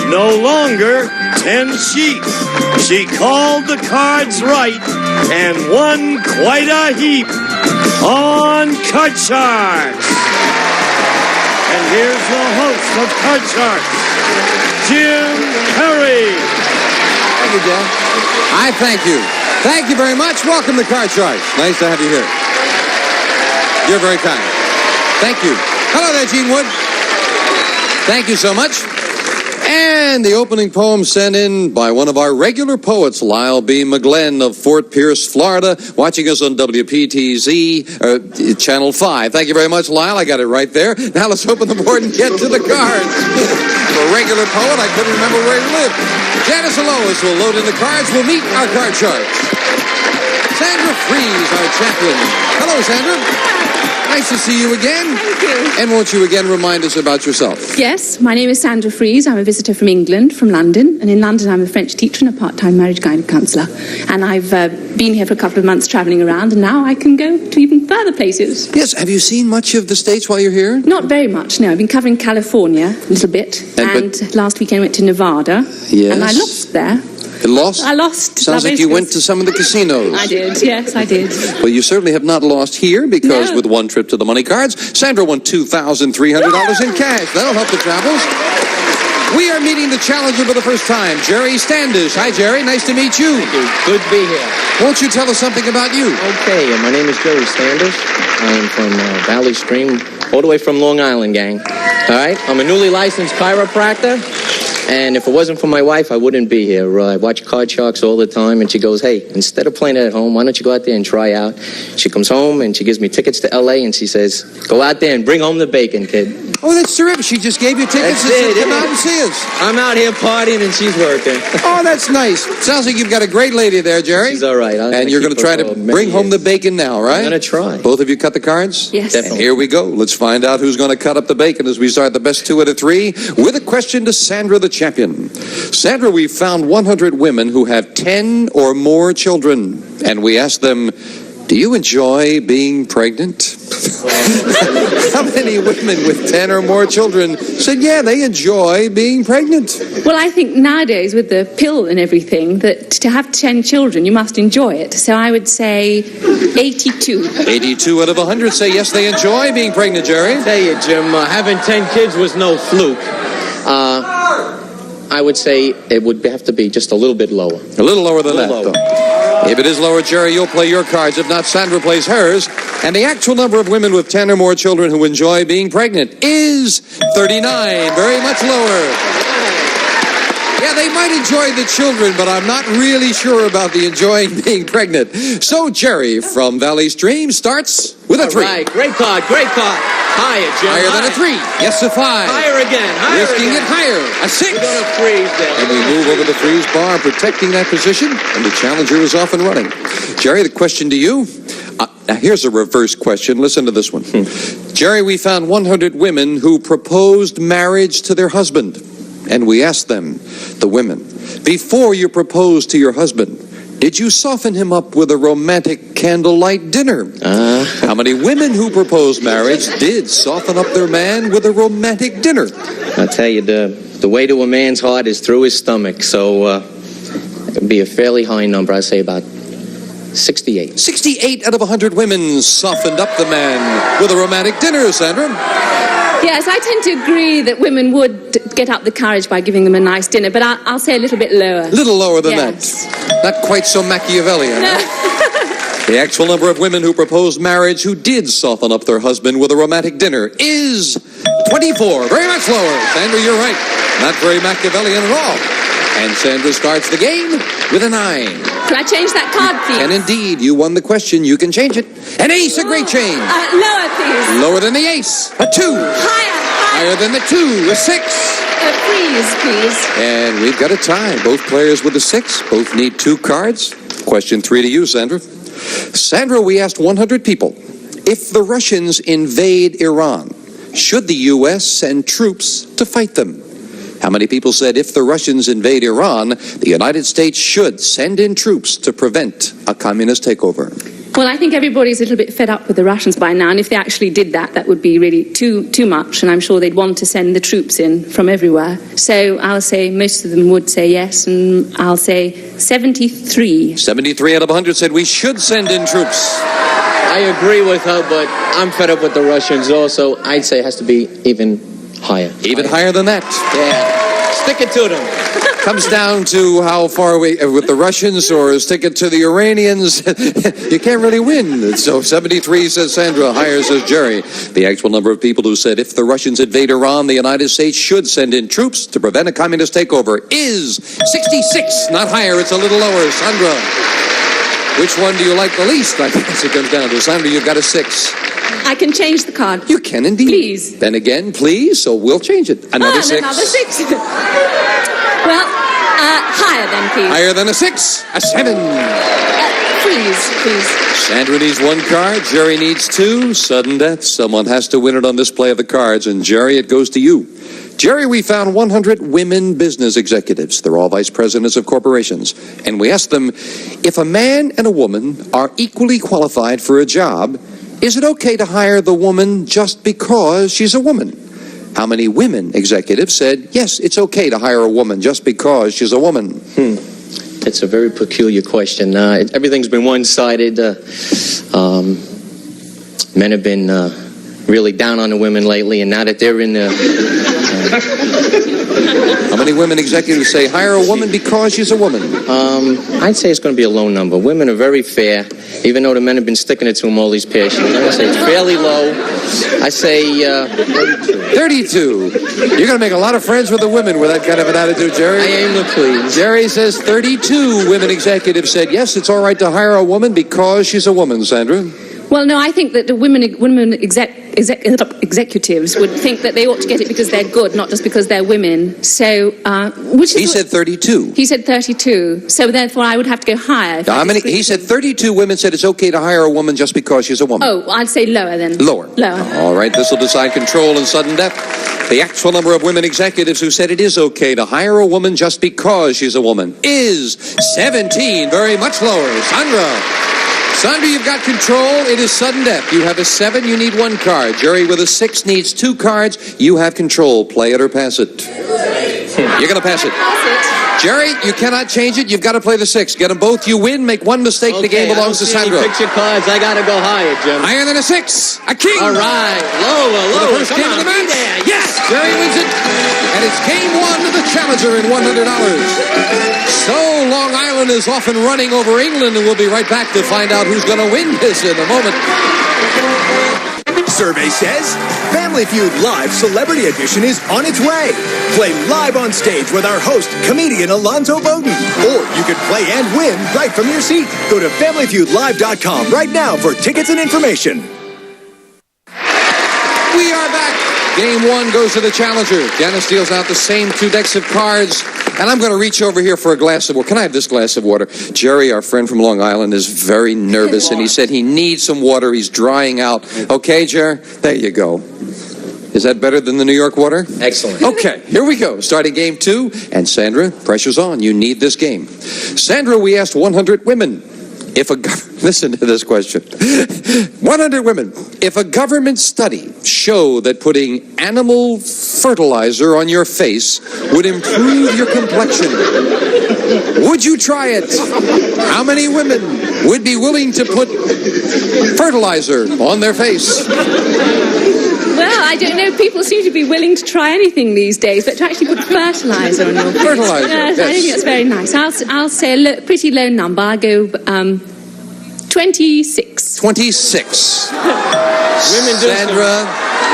no longer 10 sheets. She called the cards right and won quite a heap on Card Sharks. And here's the host of Card Sharks, Jim Perry. Thank you, Dan. I thank you. Thank you very much. Welcome to Card Sharks. Nice to have you here. You're very kind. Thank you. Hello there, Gene Wood. Thank you so much. And the opening poem sent in by one of our regular poets, Lyle B. McGlenn of Fort Pierce, Florida, watching us on WPTZ, Channel 5. Thank you very much, Lyle. I got it right there. Now let's open the board and get to the cards. For a regular poet, I couldn't remember where he lived. Janice and Lois will load in the cards. We'll meet our card sharks. Sandra Fries, our champion. Hello, Sandra. Nice to see you again. Thank you. And won't you again remind us about yourself? Yes, my name is Sandra Fries. I'm a visitor from England, from London. And in London, I'm a French teacher and a part-time marriage guidance counsellor. And I've been here for a couple of months travelling around, and now I can go to even further places. Yes. Have you seen much of the States while you're here? Not very much, no. I've been covering California a little bit. And last weekend I went to Nevada. Yes. And I lost there. Lost? I lost. Sounds like you went to some of the casinos. I did, yes, I did. Well, you certainly have not lost here, because with one trip to the money cards, Sandra won $2,300 in cash. That'll help the travels. We are meeting the challenger for the first time, Gerry Standish. Hi, Gerry. Nice to meet you. Thank you. Good to be here. Won't you tell us something about you? Okay, my name is Gerry Standish. I am from Valley Stream, all the way from Long Island, gang. All right? I'm a newly licensed chiropractor. And if it wasn't for my wife, I wouldn't be here. I watch Card Sharks all the time, and she goes, hey, instead of playing it at home, why don't you go out there and try out? She comes home, and she gives me tickets to L.A., and she says, go out there and bring home the bacon, kid. Oh, that's terrific. She just gave you tickets to come out and see us. I'm out here partying, and she's working. Oh, that's nice. Sounds like you've got a great lady there, Gerry. She's all right. And you're going to try to bring home the bacon now, right? I'm going to try. Both of you cut the cards? Yes. Definitely. And here we go. Let's find out who's going to cut up the bacon as we start the best 2 out of 3 with a question to Sandra, the champion. Sandra, we found 100 women who have 10 or more children, and we asked them, do you enjoy being pregnant? How many women with 10 or more children said, yeah, they enjoy being pregnant? Well, I think nowadays with the pill and everything, that to have 10 children, you must enjoy it. So I would say 82. 82 out of 100 say yes, they enjoy being pregnant, Gerry. I tell you, Jim, having 10 kids was no fluke. I would say it would have to be just a little bit lower. A little lower than that, though. If it is lower, Gerry, you'll play your cards. If not, Sandra plays hers. And the actual number of women with 10 or more children who enjoy being pregnant is 39. Very much lower. Yeah, they might enjoy the children, but I'm not really sure about the enjoying being pregnant. So Gerry from Valley Stream starts with a 3. All right, great card, great card. Higher, Jim. Higher than a 3. Yes, a 5. Higher again, higher Risking again. it higher. A 6. We're going to freeze there. And we move over the freeze bar, protecting that position, and the challenger is off and running. Gerry, the question to you. Now, here's a reverse question. Listen to this one. Gerry, we found 100 women who proposed marriage to their husband. And we asked them, the women, before you proposed to your husband, did you soften him up with a romantic candlelight dinner? How many women who proposed marriage did soften up their man with a romantic dinner? I tell you, the way to a man's heart is through his stomach. So it would be a fairly high number. I'd say about 68. 68 out of 100 women softened up the man with a romantic dinner, Sandra. Yes, I tend to agree that women would get up the courage by giving them a nice dinner, but I'll say a little bit lower. Little lower than Yes. that. Not quite so Machiavellian. No. The actual number of women who proposed marriage who did soften up their husband with a romantic dinner is 24. Very much lower. Sandra, you're right. Not very Machiavellian at all. And Sandra starts the game with a 9. Can I change that card, please? And indeed, you won the question. You can change it. An ace, a great change. Lower, please. Lower than the ace. A 2. Higher than the 2. A 6. Freeze, please. And we've got a tie. Both players with a 6. Both need 2 cards. Question 3 to you, Sandra. Sandra, we asked 100 people, if the Russians invade Iran, should the U.S. send troops to fight them? How many people said if the Russians invade Iran, the United States should send in troops to prevent a communist takeover? Well, I think everybody's a little bit fed up with the Russians by now, and if they actually did that, that would be really too much, and I'm sure they'd want to send the troops in from everywhere. So I'll say most of them would say yes, and I'll say 73. 73 out of 100 said we should send in troops. I agree with her, but I'm fed up with the Russians also. I'd say it has to be even higher. Even higher than that. Yeah. Stick it to them. Comes down to how far we with the Russians or stick it to the Iranians. You can't really win. So 73 says Sandra, higher says Gerry. The actual number of people who said if the Russians invade Iran, the United States should send in troops to prevent a communist takeover is 66. Not higher, it's a little lower. Sandra, which one do you like the least? I guess it comes down to Sandra, you've got a 6. I can change the card. You can indeed. Please. Then again, please, so we'll change it. Another 6. Another 6. Well, higher then, please. Higher than a 6. A 7. Please. Sandra needs 1 card. Gerry needs 2. Sudden death. Someone has to win it on this play of the cards. And Gerry, it goes to you. Gerry, we found 100 women business executives. They're all vice presidents of corporations. And we asked them, if a man and a woman are equally qualified for a job, is it okay to hire the woman just because she's a woman? How many women executives said, yes, it's okay to hire a woman just because she's a woman? It's a very peculiar question. Everything's been one-sided. Men have been really down on the women lately, and now that they're in the... How many women executives say hire a woman because she's a woman? I'd say it's going to be a low number. Women are very fair, even though the men have been sticking it to them all these past years. I'm going to say it's fairly low. I say 32. You're going to make a lot of friends with the women with that kind of an attitude, Gerry. I aim to please. Gerry says 32 women executives said, yes, it's all right to hire a woman because she's a woman, Sandra. Well, no, I think that the women executives would think that they ought to get it because they're good, not just because they're women. So, which is... He said 32. He said 32. So therefore, I would have to go higher. Now, how many? He said 32 women said it's okay to hire a woman just because she's a woman. Oh, I'd say lower then. Lower. Lower. All right, this will decide control and sudden death. The actual number of women executives who said it is okay to hire a woman just because she's a woman is 17. Very much lower. Sandra, you've got control. It is sudden death. You have a 7. You need 1 card. Gerry with a 6 needs 2 cards. You have control. Play it or pass it. You're going to pass it. Gerry, you cannot change it. You've got to play the 6. Get them both. You win. Make 1 mistake. The game belongs to Sandra. Picture cards. I got to go higher, Jim. Higher than a 6. A king. All right. Lower. The first game of the match. Yes, Gerry wins it. And it's game 1 of the Challenger in $100. So Long Island is off and running over England, and we'll be right back to find out who's going to win this in a moment. Survey says Family Feud Live Celebrity Edition is on its way. Play live on stage with our host, comedian Alonzo Bowden. Or you can play and win right from your seat. Go to FamilyFeudLive.com right now for tickets and information. We are back. Game 1 goes to the Challenger. Dennis deals out the same 2 decks of cards. And I'm going to reach over here for a glass of water. Can I have this glass of water? Gerry, our friend from Long Island, is very nervous, and he said he needs some water. He's drying out. Okay, Gerry? There you go. Is that better than the New York water? Excellent. Okay, here we go. Starting game 2. And Sandra, pressure's on. You need this game. Sandra, we asked 100 women. Listen to this question. 100 women. If a government study showed that putting animal fertilizer on your face would improve your complexion, would you try it? How many women would be willing to put fertilizer on their face? Well, I don't know. People seem to be willing to try anything these days, but to actually put fertilizer on your face. Fertilizer, yes. I think that's very nice. I'll say a pretty low number. I'll go 26. 26. Women do Sandra.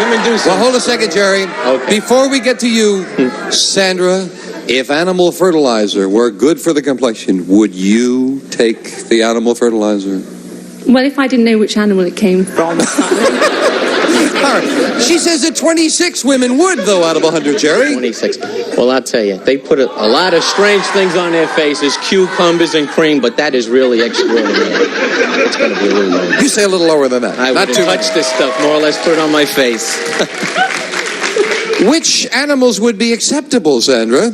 Women do Well, hold a second, Gerry. Okay. Before we get to you, Sandra, if animal fertilizer were good for the complexion, would you take the animal fertilizer? Well, if I didn't know which animal it came from. All right. She says that 26 women would, though, out of 100, Gerry. 26. Well, I'll tell you, they put a lot of strange things on their faces, cucumbers and cream, but that is really extraordinary. It's going to be a little low. You say a little lower than that. I wouldn't touch this stuff, more or less put it on my face. Which animals would be acceptable, Sandra?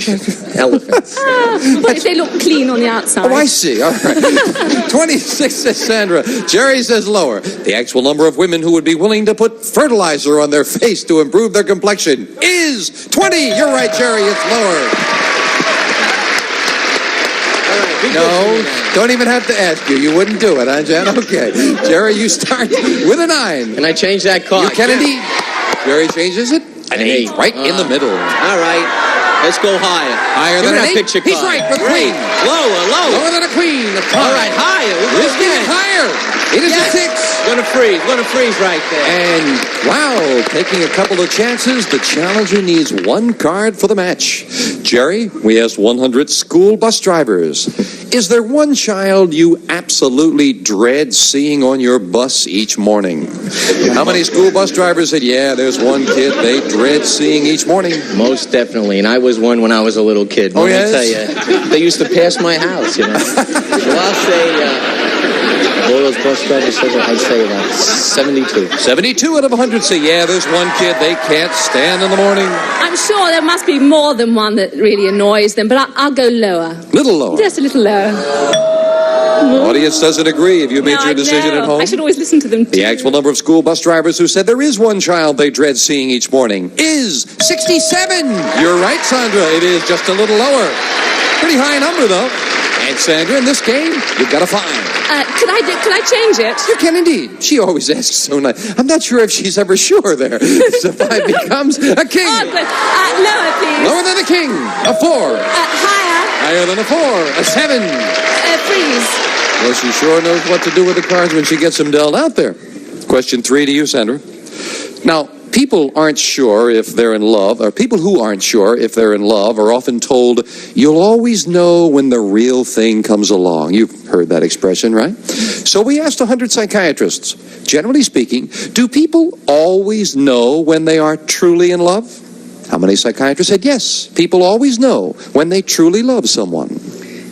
Elephants. But if they look clean on the outside. Oh, I see. All right. 26 says Sandra. Jerry says lower. The actual number of women who would be willing to put fertilizer on their face to improve their complexion is 20. You're right, Jerry. It's lower. No, don't even have to ask you. You wouldn't do it, huh, Jen? Okay. Jerry, you start with a 9. Can I change that card? You can indeed. Jerry changes it. An 8. Right in the middle. All right. Let's go higher. Higher than an 8. Picture card. He's right with a queen. Lower. Lower than a queen. All right, higher. Let's get it higher. It is a 6. Gonna freeze right there. And, wow, taking a couple of chances, the challenger needs 1 card for the match. Jerry, we asked 100 school bus drivers. Is there one child you absolutely dread seeing on your bus each morning? How many school bus drivers said, yeah, there's one kid they dread seeing each morning? Most definitely, and I was one when I was a little kid. Oh, yes? yes? Let me tell you, they used to pass my house, you know. So I'll say, all those bus drivers said, I'd say about 72. 72 out of 100 say, yeah, there's one kid they can't stand in the morning. I'm sure there must be more than one that really annoys them, but I'll go lower. Little lower. Just a little lower. Audience doesn't agree. Have you made your decision at home? I should always listen to them too. The actual number of school bus drivers who said there is one child they dread seeing each morning is 67. You're right, Sandra. It is just a little lower. Pretty high number, though. And Sandra, in this game, you've got a 5. Could I change it? You can indeed. She always asks so nice. I'm not sure if she's ever sure there. So 5 becomes a king. Oh, good. Lower, please. Lower than a king. A 4. Higher. Higher than a 4. A 7. Freeze. Well, she sure knows what to do with the cards when she gets them dealt out there. Question 3 to you, Sandra. Now, people aren't sure if they're in love, or people who aren't sure if they're in love are often told, you'll always know when the real thing comes along. You've heard that expression, right? So we asked 100 psychiatrists, generally speaking, do people always know when they are truly in love? How many psychiatrists said yes, people always know when they truly love someone?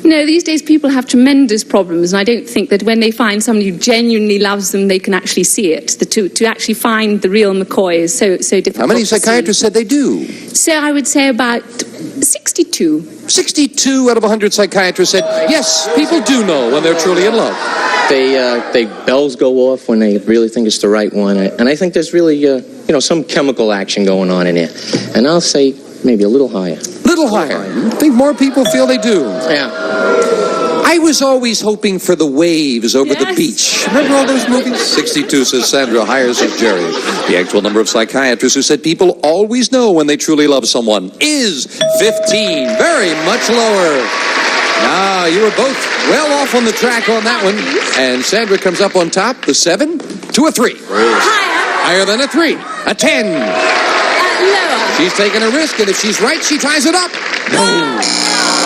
No, these days people have tremendous problems, and I don't think that when they find somebody who genuinely loves them, they can actually see it. To actually find the real McCoy is so difficult. How many psychiatrists said they do? So I would say about 62. 62 out of 100 psychiatrists said, yes, people do know when they're truly in love. They bells go off when they really think it's the right one, and I think there's really some chemical action going on in there. And I'll say maybe a little higher. Little higher. I think more people feel they do. Yeah. I was always hoping for the waves over the beach. Remember all those movies? 62 says Sandra, higher says Jerry. The actual number of psychiatrists who said people always know when they truly love someone is 15. Very much lower. Now, you were both well off on the track on that one. And Sandra comes up on top, the 7 to a 3. Higher than a 3. A 10. Lower. She's taking a risk, and if she's right, she tries it up. No.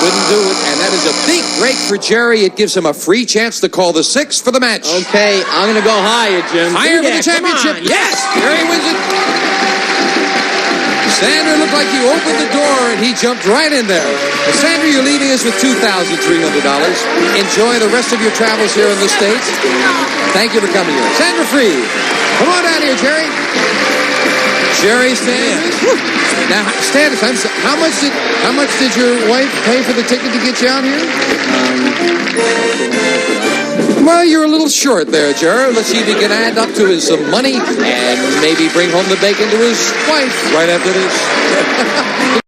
Couldn't do it, and that is a big break for Jerry. It gives him a free chance to call the 6 for the match. Okay, I'm going to go higher, Jim. Higher than the championship. Yes, Jerry wins it. Sandra looked like you opened the door, and he jumped right in there. Sandra, you're leaving us with $2,300. Enjoy the rest of your travels here in the States. Thank you for coming here. Sandra Free. Come on down here, Jerry. Jerry Sanders. Now, Sanders, how much did your wife pay for the ticket to get you out here? Well, you're a little short there, Jerry. Let's see if he can add up to some money and maybe bring home the bacon to his wife right after this.